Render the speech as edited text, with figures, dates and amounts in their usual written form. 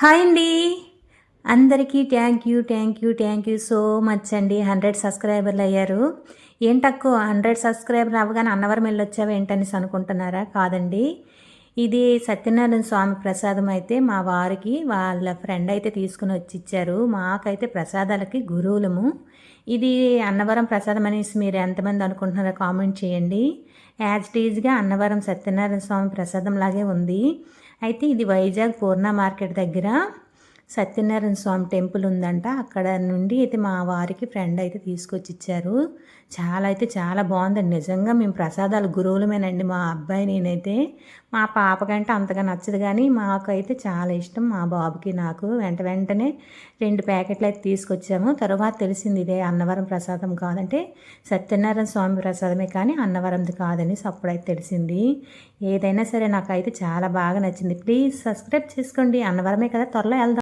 Hi అండి. అందరికీ thank you so much అండి. 100 సబ్స్క్రైబర్లు అయ్యారు. ఏంటక్కో 100 సబ్స్క్రైబర్లు అవ్వగానే అన్నవరం వెళ్ళొచ్చావు ఏంటనేసి అనుకుంటున్నారా? కాదండి, ఇది సత్యనారాయణ స్వామి ప్రసాదం అయితే మా వారికి వాళ్ళ ఫ్రెండ్ అయితే తీసుకుని వచ్చి ఇచ్చారు. మాకైతే ప్రసాదాలకి గురువులము. ఇది అన్నవరం ప్రసాదం అనేసి మీరు ఎంతమంది అనుకుంటున్నారో కామెంట్ చేయండి. యాజ్ టీజ్గా అన్నవరం సత్యనారాయణ స్వామి ప్రసాదం లాగే ఉంది. అయితే ఇది వైజాగ్ పూర్ణ మార్కెట్ దగ్గర సత్యనారాయణ స్వామి టెంపుల్ ఉందంట. అక్కడ నుండి అయితే మా వారికి ఫ్రెండ్ అయితే తీసుకొచ్చి ఇచ్చారు. చాలా బాగుందండి. నిజంగా మేము ప్రసాదాలు గురువులమేనండి. మా అబ్బాయి నేనైతే, మా పాపకంటే అంతగా నచ్చదు, కానీ మాకైతే చాలా ఇష్టం. మా బాబుకి నాకు వెంటనే 2 ప్యాకెట్లు అయితే తీసుకొచ్చాము. తర్వాత తెలిసింది ఇదే అన్నవరం ప్రసాదం కాదంటే సత్యనారాయణ స్వామి ప్రసాదమే, కానీ అన్నవరంది కాదని అప్పుడైతే తెలిసింది. ఏదైనా సరే నాకైతే చాలా బాగా నచ్చింది. ప్లీజ్ సబ్స్క్రైబ్ చేసుకోండి. అన్నవరమే కదా, త్వరలో వెళ్దాం.